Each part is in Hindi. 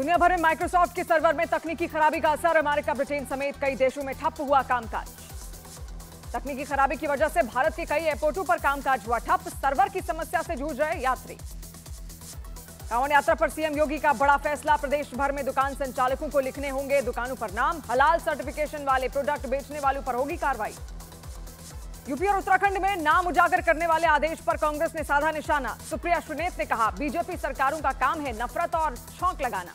दुनिया भर में माइक्रोसॉफ्ट के सर्वर में तकनीकी खराबी का असर। अमेरिका, ब्रिटेन समेत कई देशों में ठप हुआ कामकाज। तकनीकी खराबी की वजह से भारत के कई एयरपोर्टों पर कामकाज हुआ ठप। सर्वर की समस्या से जूझ रहे यात्री। कांवड़ यात्रा पर सीएम योगी का बड़ा फैसला। प्रदेश भर में दुकान संचालकों को लिखने होंगे दुकानों पर नाम। हलाल सर्टिफिकेशन वाले प्रोडक्ट बेचने वालों पर होगी कार्रवाई। यूपी और उत्तराखंड में नाम उजागर करने वाले आदेश पर कांग्रेस ने साधा निशाना। सुप्रिया श्रीनेत ने कहा, बीजेपी सरकारों का काम है नफरत और छौंक लगाना।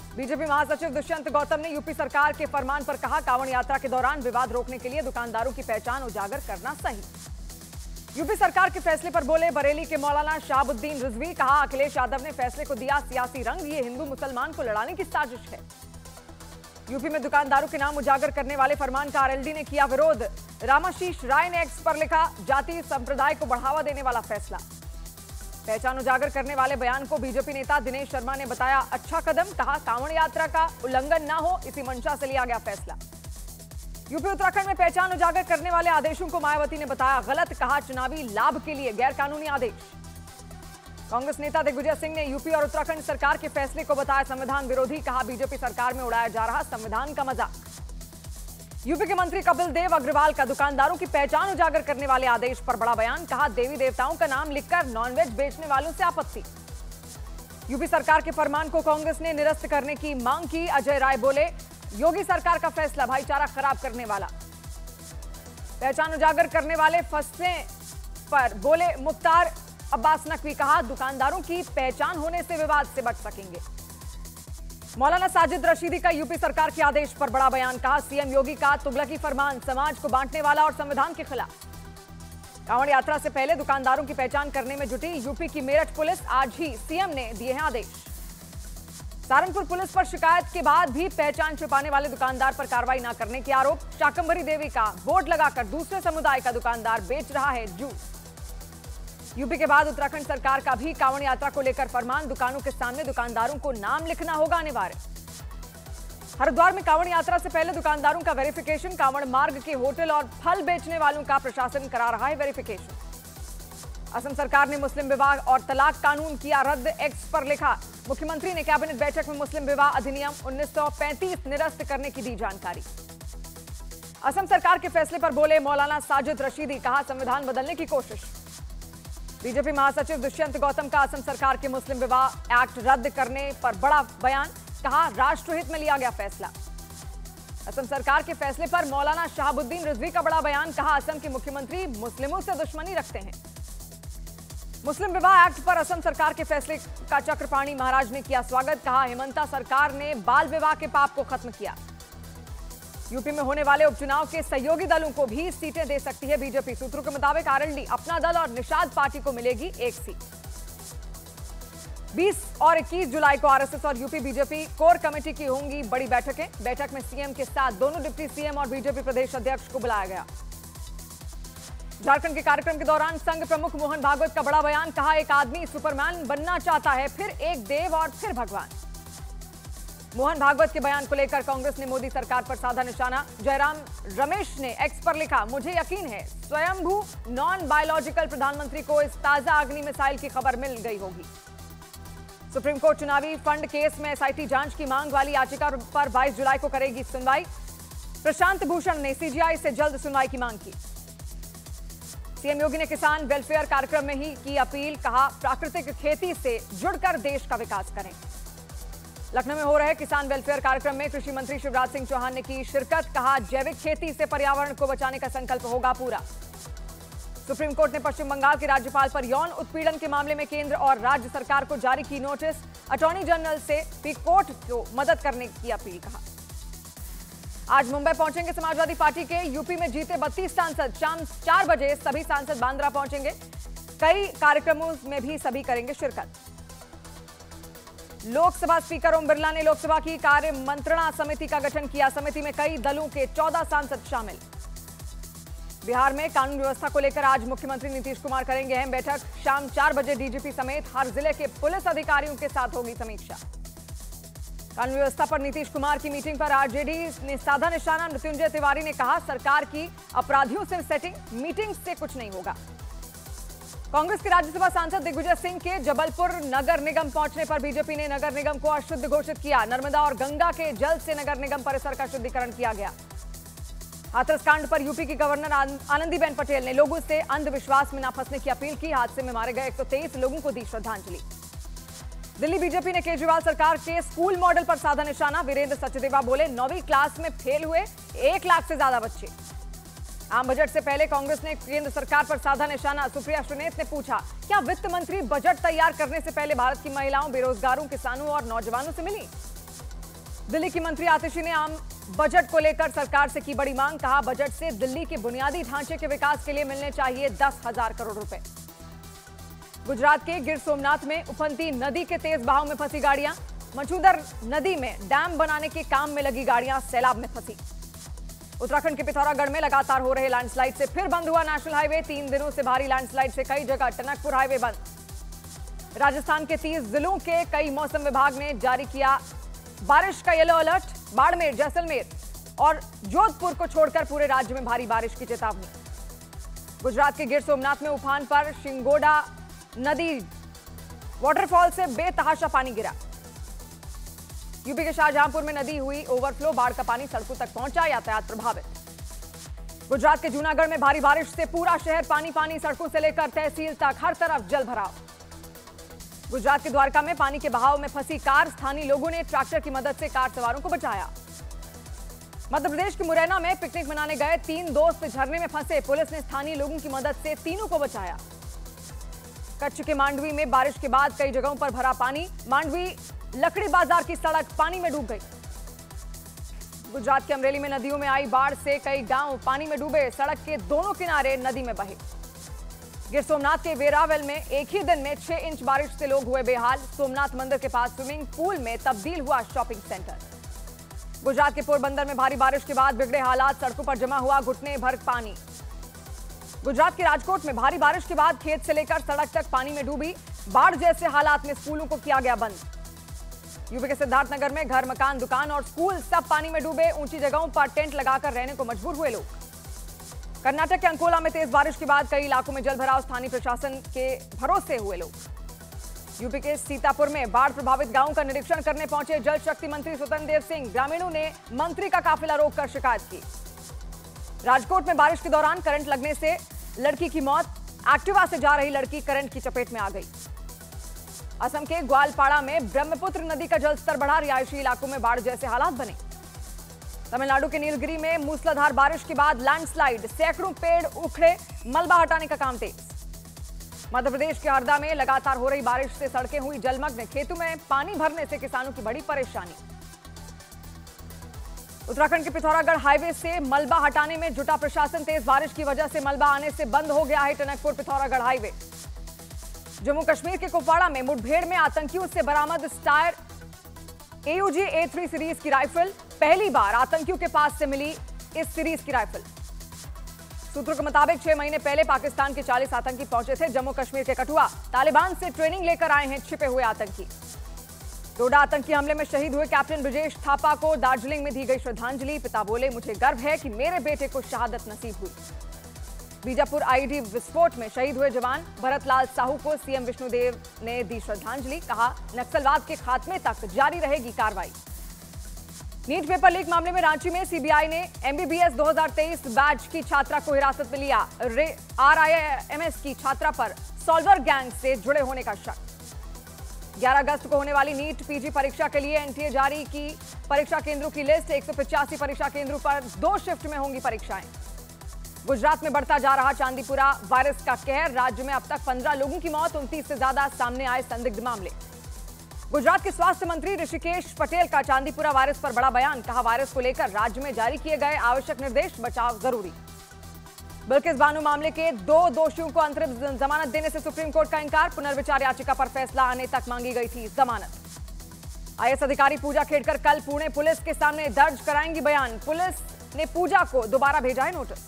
बीजेपी महासचिव दुष्यंत गौतम ने यूपी सरकार के फरमान पर कहा, कांवड़ यात्रा के दौरान विवाद रोकने के लिए दुकानदारों की पहचान उजागर करना सही। यूपी सरकार के फैसले पर बोले बरेली के मौलाना शहाबुद्दीन रिजवी। कहा, अखिलेश यादव ने फैसले को दिया सियासी रंग। ये हिंदू मुसलमान को लड़ाने की साजिश है। यूपी में दुकानदारों के नाम उजागर करने वाले फरमान का आरएलडी ने किया विरोध। रामाशीष राय ने एक्स पर लिखा, जाति संप्रदाय को बढ़ावा देने वाला फैसला। पहचान उजागर करने वाले बयान को बीजेपी नेता दिनेश शर्मा ने बताया अच्छा कदम। कहा, कांवड़ यात्रा का उल्लंघन न हो, इसी मंशा से लिया गया फैसला। यूपी उत्तराखंड में पहचान उजागर करने वाले आदेशों को मायावती ने बताया गलत। कहा, चुनावी लाभ के लिए गैर कानूनी आदेश। कांग्रेस नेता दिग्विजय सिंह ने यूपी और उत्तराखंड सरकार के फैसले को बताया संविधान विरोधी। कहा, बीजेपी सरकार में उड़ाया जा रहा संविधान का मजाक। यूपी के मंत्री कपिल देव अग्रवाल का दुकानदारों की पहचान उजागर करने वाले आदेश पर बड़ा बयान। कहा, देवी देवताओं का नाम लिखकर नॉनवेज बेचने वालों से आपत्ति। यूपी सरकार के फरमान को कांग्रेस ने निरस्त करने की मांग की। अजय राय बोले, योगी सरकार का फैसला भाईचारा खराब करने वाला। पहचान उजागर करने वाले फैसले पर बोले मुख्तार अब्बास नकवी। कहा, दुकानदारों की पहचान होने से विवाद से बच सकेंगे। मौलाना साजिद रशीदी का यूपी सरकार के आदेश पर बड़ा बयान। कहा, सीएम योगी का तुगलकी फरमान समाज को बांटने वाला और संविधान के खिलाफ। कांवड़ यात्रा से पहले दुकानदारों की पहचान करने में जुटी यूपी की मेरठ पुलिस। आज ही सीएम ने दिए हैं आदेश। सहारनपुर पुलिस पर शिकायत के बाद भी पहचान छुपाने वाले दुकानदार पर कार्रवाई न करने के आरोप। शाकंभरी देवी का बोर्ड लगाकर दूसरे समुदाय का दुकानदार बेच रहा है जूस। यूपी के बाद उत्तराखंड सरकार का भी कांवड़ यात्रा को लेकर फरमान। दुकानों के सामने दुकानदारों को नाम लिखना होगा अनिवार्य। हरिद्वार में कांवड़ यात्रा से पहले दुकानदारों का वेरिफिकेशन। कांवड़ मार्ग के होटल और फल बेचने वालों का प्रशासन करा रहा है वेरिफिकेशन। असम सरकार ने मुस्लिम विवाह और तलाक कानून किया रद्द। एक्स पर लिखा, मुख्यमंत्री ने कैबिनेट बैठक में मुस्लिम विवाह अधिनियम 1935 निरस्त करने की दी जानकारी। असम सरकार के फैसले पर बोले मौलाना साजिद रशीदी। कहा, संविधान बदलने की कोशिश। बीजेपी महासचिव दुष्यंत गौतम का असम सरकार के मुस्लिम विवाह एक्ट रद्द करने पर बड़ा बयान। कहा, राष्ट्रहित में लिया गया फैसला। असम सरकार के फैसले पर मौलाना शहाबुद्दीन रिजवी का बड़ा बयान। कहा, असम के मुख्यमंत्री मुस्लिमों से दुश्मनी रखते हैं। मुस्लिम विवाह एक्ट पर असम सरकार के फैसले का चक्रपाणी महाराज ने किया स्वागत। कहा, हिमंता सरकार ने बाल विवाह के पाप को खत्म किया। यूपी में होने वाले उपचुनाव के सहयोगी दलों को भी सीटें दे सकती है बीजेपी। सूत्रों के मुताबिक आरएलडी, अपना दल और निषाद पार्टी को मिलेगी एक सीट। 20 और 21 जुलाई को आरएसएस और यूपी बीजेपी कोर कमेटी की होंगी बड़ी बैठकें। बैठक में सीएम के साथ दोनों डिप्टी सीएम और बीजेपी प्रदेश अध्यक्ष को बुलाया गया। झारखंड के कार्यक्रम के दौरान संघ प्रमुख मोहन भागवत का बड़ा बयान। कहा, एक आदमी सुपरमैन बनना चाहता है, फिर एक देव और फिर भगवान। मोहन भागवत के बयान को लेकर कांग्रेस ने मोदी सरकार पर साधा निशाना। जयराम रमेश ने एक्स पर लिखा, मुझे यकीन है स्वयंभू नॉन बायोलॉजिकल प्रधानमंत्री को इस ताजा अग्नि मिसाइल की खबर मिल गई होगी। सुप्रीम कोर्ट चुनावी फंड केस में एसआईटी जांच की मांग वाली याचिका पर 22 जुलाई को करेगी सुनवाई। प्रशांत भूषण ने सीजीआई से जल्द सुनवाई की मांग की। सीएम योगी ने किसान वेलफेयर कार्यक्रम में ही की अपील। कहा, प्राकृतिक खेती से जुड़कर देश का विकास करें। लखनऊ में हो रहे किसान वेलफेयर कार्यक्रम में कृषि मंत्री शिवराज सिंह चौहान ने की शिरकत। कहा, जैविक खेती से पर्यावरण को बचाने का संकल्प होगा पूरा। सुप्रीम कोर्ट ने पश्चिम बंगाल के राज्यपाल पर यौन उत्पीड़न के मामले में केंद्र और राज्य सरकार को जारी की नोटिस। अटॉर्नी जनरल से भी कोर्ट को मदद करने की अपील। कहा, आज मुंबई पहुंचेंगे समाजवादी पार्टी के यूपी में जीते 32 सांसद। शाम 4 बजे सभी सांसद बांद्रा पहुंचेंगे। कई कार्यक्रमों में भी सभी करेंगे शिरकत। लोकसभा स्पीकर ओम बिरला ने लोकसभा की कार्य मंत्रणा समिति का गठन किया। समिति में कई दलों के 14 सांसद शामिल। बिहार में कानून व्यवस्था को लेकर आज मुख्यमंत्री नीतीश कुमार करेंगे अहम बैठक। शाम 4 बजे डीजीपी समेत हर जिले के पुलिस अधिकारियों के साथ होगी समीक्षा। कानून व्यवस्था पर नीतीश कुमार की मीटिंग पर आरजेडी ने साधा निशाना। मृत्युंजय तिवारी ने कहा, सरकार की अपराधियों से सेटिंग, मीटिंग से कुछ नहीं होगा। कांग्रेस के राज्यसभा सांसद दिग्विजय सिंह के जबलपुर नगर निगम पहुंचने पर बीजेपी ने नगर निगम को अशुद्ध घोषित किया। नर्मदा और गंगा के जल से नगर निगम परिसर का शुद्धिकरण किया गया। हाथरस कांड पर यूपी की गवर्नर आनंदीबेन पटेल ने लोगों से अंधविश्वास में न फंसने की अपील की। हादसे में मारे गए 123 लोगों को दी श्रद्धांजलि। दिल्ली बीजेपी ने केजरीवाल सरकार के स्कूल मॉडल पर साधा निशाना। वीरेंद्र सचदेवा बोले 9वीं क्लास में फेल हुए 1 लाख से ज्यादा बच्चे। आम बजट से पहले कांग्रेस ने केंद्र सरकार पर साधा निशाना। सुप्रिया श्रीनेत ने पूछा, क्या वित्त मंत्री बजट तैयार करने से पहले भारत की महिलाओं, बेरोजगारों, किसानों और नौजवानों से मिली? दिल्ली की मंत्री आतिशी ने आम बजट को लेकर सरकार से की बड़ी मांग। कहा, बजट से दिल्ली के बुनियादी ढांचे के विकास के लिए मिलने चाहिए 10,000 करोड़ रुपए। गुजरात के गिर सोमनाथ में उफनती नदी के तेज बहाव में फंसी गाड़ियां। मछूदर नदी में डैम बनाने के काम में लगी गाड़ियां सैलाब में फंसी। उत्तराखंड के पिथौरागढ़ में लगातार हो रहे लैंडस्लाइड से फिर बंद हुआ नेशनल हाईवे। 3 दिनों से भारी लैंडस्लाइड से कई जगह टनकपुर हाईवे बंद। राजस्थान के 30 जिलों के कई मौसम विभाग ने जारी किया बारिश का येलो अलर्ट। बाड़मेर, जैसलमेर और जोधपुर को छोड़कर पूरे राज्य में भारी बारिश की चेतावनी। गुजरात के गिर सोमनाथ में उफान पर शिंगोड़ा नदी वाटरफॉल से बेतहाशा पानी गिरा। यूपी के शाहजहांपुर में नदी हुई ओवरफ्लो। बाढ़ का पानी सड़कों तक पहुंचा, यातायात प्रभावित। गुजरात के जूनागढ़ में भारी बारिश से पूरा शहर पानी पानी। सड़कों से लेकर तहसील तक हर तरफ जल भराव। गुजरात के द्वारका में पानी के बहाव में फंसी कार। स्थानीय लोगों ने ट्रैक्टर की मदद से कार सवारों को बचाया। मध्य प्रदेश के मुरैना में पिकनिक मनाने गए 3 दोस्त झरने में फंसे। पुलिस ने स्थानीय लोगों की मदद से तीनों को बचाया। कच्छ के मांडवी में बारिश के बाद कई जगहों पर भरा पानी। मांडवी लकड़ी बाजार की सड़क पानी में डूब गई। गुजरात के अमरेली में नदियों में आई बाढ़ से कई गांव पानी में डूबे। सड़क के दोनों किनारे नदी में बहे। गिर सोमनाथ के वेरावल में एक ही दिन में 6 इंच बारिश से लोग हुए बेहाल। सोमनाथ मंदिर के पास स्विमिंग पूल में तब्दील हुआ शॉपिंग सेंटर। गुजरात के पोरबंदर में भारी बारिश के बाद बिगड़े हालात। सड़कों पर जमा हुआ घुटने भर पानी। गुजरात के राजकोट में भारी बारिश के बाद खेत से लेकर सड़क तक पानी में डूबी। बाढ़ जैसे हालात में स्कूलों को किया गया बंद। यूपी के सिद्धार्थनगर में घर, मकान, दुकान और स्कूल सब पानी में डूबे। ऊंची जगहों पर टेंट लगाकर रहने को मजबूर हुए लोग। कर्नाटक के अंकोला में तेज बारिश के बाद कई इलाकों में जलभराव। स्थानीय प्रशासन के भरोसे हुए लोग। यूपी के सीतापुर में बाढ़ प्रभावित गांवों का निरीक्षण करने पहुंचे जल शक्ति मंत्री स्वतंत्र देव सिंह। ग्रामीणों ने मंत्री का काफिला रोककर शिकायत की। राजकोट में बारिश के दौरान करंट लगने से लड़की की मौत। एक्टिवा से जा रही लड़की करंट की चपेट में आ गई। असम के ग्वालपाड़ा में ब्रह्मपुत्र नदी का जलस्तर बढ़ा। रिहायशी इलाकों में बाढ़ जैसे हालात बने। तमिलनाडु के नीलगिरी में मूसलाधार बारिश के बाद लैंडस्लाइड। सैकड़ों पेड़ उखड़े। मलबा हटाने का काम तेज। मध्य प्रदेश के हरदा में लगातार हो रही बारिश से सड़कें हुई जलमग्न। खेतों में पानी भरने से किसानों की बड़ी परेशानी। उत्तराखंड के पिथौरागढ़ हाईवे से मलबा हटाने में जुटा प्रशासन। तेज बारिश की वजह से मलबा आने से बंद हो गया है टनकपुर पिथौरागढ़ हाईवे। जम्मू कश्मीर के कुपवाड़ा में मुठभेड़ में आतंकियों से बरामद स्टायर AUG A3 सीरीज की राइफल। पहली बार आतंकियों के पास से मिली इस सीरीज की राइफल। सूत्रों के मुताबिक 6 महीने पहले पाकिस्तान के 40 आतंकी पहुंचे थे जम्मू कश्मीर के कठुआ। तालिबान से ट्रेनिंग लेकर आए हैं छिपे हुए आतंकी। डोडा आतंकी हमले में शहीद हुए कैप्टन ब्रजेश थापा को दार्जिलिंग में दी गई श्रद्धांजलि। पिता बोले, मुझे गर्व है कि मेरे बेटे को शहादत नसीब हुई। बीजापुर IED विस्फोट में शहीद हुए जवान भरतलाल साहू को CM विष्णुदेव ने दी श्रद्धांजलि। कहा, नक्सलवाद के खात्मे तक जारी रहेगी कार्रवाई। नीट पेपर लीक मामले में रांची में CBI ने MBBS 2023 बैच की छात्रा को हिरासत में लिया। RIMS की छात्रा पर सॉल्वर गैंग से जुड़े होने का शक। 11 अगस्त को होने वाली नीट PG परीक्षा के लिए NTA जारी की परीक्षा केंद्रों की लिस्ट। 185 परीक्षा केंद्रों पर 2 शिफ्ट में होंगी परीक्षाएं। गुजरात में बढ़ता जा रहा चांदीपुरा वायरस का कहर। राज्य में अब तक 15 लोगों की मौत। 29 से ज्यादा सामने आए संदिग्ध मामले। गुजरात के स्वास्थ्य मंत्री ऋषिकेश पटेल का चांदीपुरा वायरस पर बड़ा बयान। कहा, वायरस को लेकर राज्य में जारी किए गए आवश्यक निर्देश, बचाव जरूरी। बिल्किस बानो मामले के 2 दोषियों को अंतरिम जमानत देने से सुप्रीम कोर्ट का इंकार। पुनर्विचार याचिका पर फैसला आने तक मांगी गई थी जमानत। IAS अधिकारी पूजा खेड़कर कल पुणे पुलिस के सामने दर्ज कराएंगी बयान। पुलिस ने पूजा को दोबारा भेजा है नोटिस।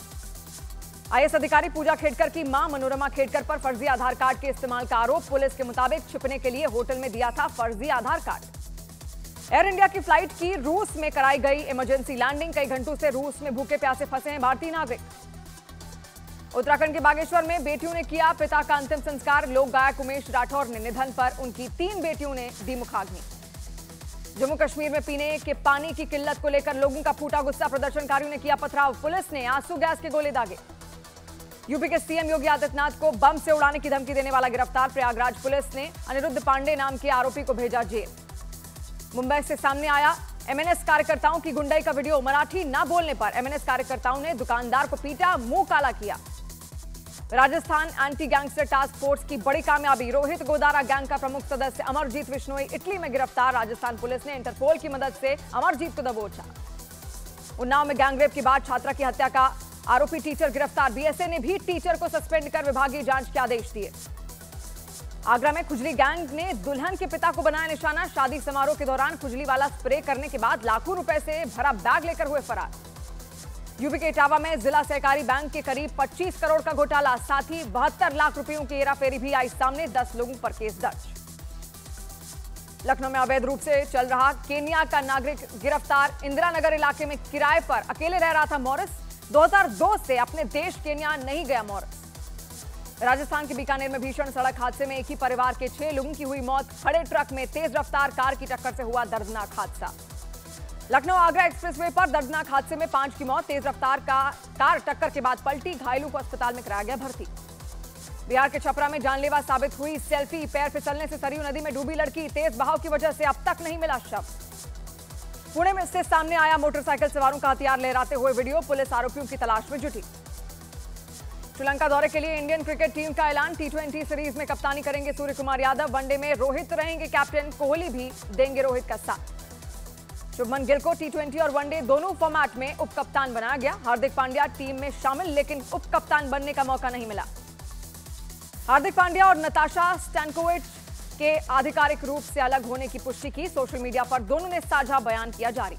IAS अधिकारी पूजा खेड़कर की मां मनोरमा खेड़कर पर फर्जी आधार कार्ड के इस्तेमाल का आरोप। पुलिस के मुताबिक छिपने के लिए होटल में दिया था फर्जी आधार कार्ड। एयर इंडिया की फ्लाइट की रूस में कराई गई इमरजेंसी लैंडिंग। कई घंटों से रूस में भूखे प्यासे फंसे हैं भारतीय नागरिक। उत्तराखंड के बागेश्वर में बेटियों ने किया पिता का अंतिम संस्कार। लोक गायक उमेश राठौर ने निधन पर उनकी 3 बेटियों ने दी मुखाग्नि। जम्मू कश्मीर में पीने के पानी की किल्लत को लेकर लोगों का फूटा गुस्सा। प्रदर्शनकारियों ने किया पथराव। पुलिस ने आंसू गैस के गोले दागे। यूपी के सीएम योगी आदित्यनाथ को बम से उड़ाने की धमकी देने वाला गिरफ्तार। प्रयागराज पुलिस ने अनिरुद्ध पांडे नाम के आरोपी को भेजा जेल। मुंबई से सामने आया एमएनएस कार्यकर्ताओं की गुंडाई का वीडियो। मराठी न बोलने पर एमएनएस कार्यकर्ताओं ने दुकानदार को पीटा, मुंह काला किया। Rajasthan anti gangster task force की बड़ी कामयाबी। रोहित गोदारा गैंग का प्रमुख सदस्य अमरजीत बिश्नोई इटली में गिरफ्तार। राजस्थान पुलिस ने इंटरपोल की मदद से अमरजीत को दबोचा। उन्नाव में गैंगरेप के बाद छात्रा की हत्या का आरोपी टीचर गिरफ्तार। बीएसए ने भी टीचर को सस्पेंड कर विभागीय जांच के आदेश दिए। आगरा में खुजली गैंग ने दुल्हन के पिता को बनाया निशाना। शादी समारोह के दौरान खुजली वाला स्प्रे करने के बाद लाखों रुपए से भरा बैग लेकर हुए फरार। यूपी के इटावा में जिला सहकारी बैंक के करीब 25 करोड़ का घोटाला, साथ ही 72 लाख रुपयों की हेराफेरी भी आई सामने। 10 लोगों पर केस दर्ज। लखनऊ में अवैध रूप से चल रहा केन्या का नागरिक गिरफ्तार। इंदिरा नगर इलाके में किराए पर अकेले रह रहा था मॉरिस। 2002 से अपने देश केन्या नहीं गया मॉरिस। राजस्थान के बीकानेर में भीषण सड़क हादसे में एक ही परिवार के 6 लोगों की हुई मौत। खड़े ट्रक में तेज रफ्तार कार की टक्कर से हुआ दर्दनाक हादसा। लखनऊ आगरा एक्सप्रेसवे पर दर्दनाक हादसे में 5 की मौत। तेज रफ्तार कार टक्कर के बाद पलटी। घायलों को अस्पताल में कराया गया भर्ती। बिहार के छपरा में जानलेवा साबित हुई सेल्फी। पैर फिसलने से सरयू नदी में डूबी लड़की। तेज बहाव की वजह से अब तक नहीं मिला शव। पुणे में से सामने आया मोटरसाइकिल सवारों का हथियार लहराते हुए वीडियो। पुलिस आरोपियों की तलाश में जुटी। श्रीलंका दौरे के लिए इंडियन क्रिकेट टीम का ऐलान। टी20 सीरीज में कप्तानी करेंगे सूर्य कुमार यादव। वनडे में रोहित रहेंगे कैप्टन। कोहली भी देंगे रोहित का साथ। शुभमन गिल को टी20 और वनडे दोनों फॉर्मेट में उप कप्तान बनाया गया। हार्दिक पांड्या टीम में शामिल, लेकिन उप कप्तान बनने का मौका नहीं मिला। हार्दिक पांड्या और नताशा स्टैनकोविच के आधिकारिक रूप से अलग होने की पुष्टि की। सोशल मीडिया पर दोनों ने साझा बयान किया जारी।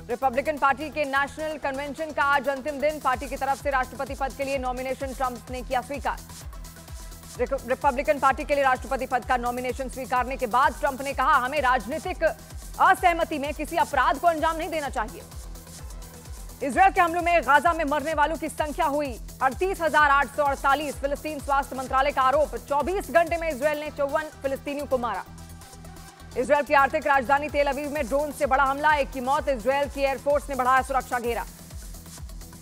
रिपब्लिकन पार्टी के नेशनल कन्वेंशन का आज अंतिम दिन। पार्टी की तरफ से राष्ट्रपति पद के लिए नॉमिनेशन ट्रंप ने किया स्वीकार। रिपब्लिकन पार्टी के लिए राष्ट्रपति पद का नॉमिनेशन स्वीकारने के बाद ट्रंप ने कहा, हमें राजनीतिक असहमति में किसी अपराध को अंजाम नहीं देना चाहिए। इजरायल के हमलों में गाजा में मरने वालों की संख्या हुई 38,848। फिलिस्तीन स्वास्थ्य मंत्रालय का आरोप, 24 घंटे में इजरायल ने 54 फिलिस्तीनियों को मारा। इजरायल की आर्थिक राजधानी तेल अवीव में ड्रोन से बड़ा हमला, 1 की मौत। इजरायल की एयरफोर्स ने बढ़ाया सुरक्षा घेरा।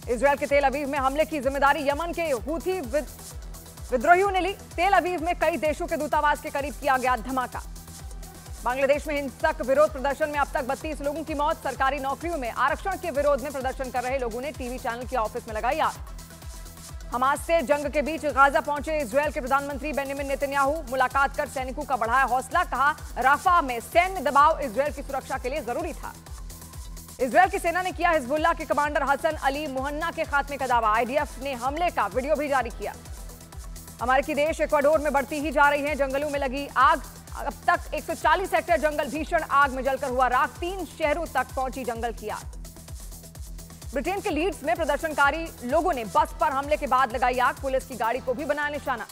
इजरायल के तेल अवीव में हमले की जिम्मेदारी यमन के हूथी विद्रोहियों ने ली। तेल अवीव में कई देशों के दूतावास के करीब किया गया धमाका। बांग्लादेश में हिंसक विरोध प्रदर्शन में अब तक 32 लोगों की मौत। सरकारी नौकरियों में आरक्षण के विरोध में प्रदर्शन कर रहे लोगों ने टीवी चैनल के ऑफिस में लगाई आग। हमास से जंग के बीच गाजा पहुंचे इजरायल के प्रधानमंत्री बेंजामिन नेतन्याहू। मुलाकात कर सैनिकों का बढ़ाया हौसला। कहा, राफा में सैन्य दबाव इजरायल की सुरक्षा के लिए जरूरी था। इजरायल की सेना ने किया हिजबुल्लाह के कमांडर हसन अली मुहन्ना के खात्मे का दावा। आईडीएफ ने हमले का वीडियो भी जारी किया। अमेरिकी देश इक्वाडोर में बढ़ती ही जा रही है जंगलों में लगी आग। अब तक 140 हेक्टेयर जंगल भीषण आग में जलकर हुआ राख। 3 शहरों तक पहुंची जंगल की आग। ब्रिटेन के लीड्स में प्रदर्शनकारी लोगों ने बस पर हमले के बाद लगाई आग। पुलिस की गाड़ी को भी बनाया निशाना।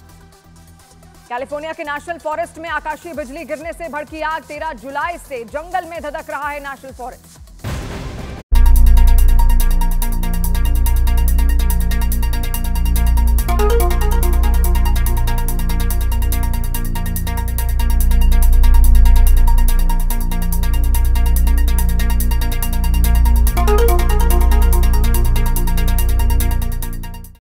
कैलिफोर्निया के नेशनल फॉरेस्ट में आकाशीय बिजली गिरने से भड़की आग। 13 जुलाई से जंगल में धधक रहा है नेशनल फॉरेस्ट।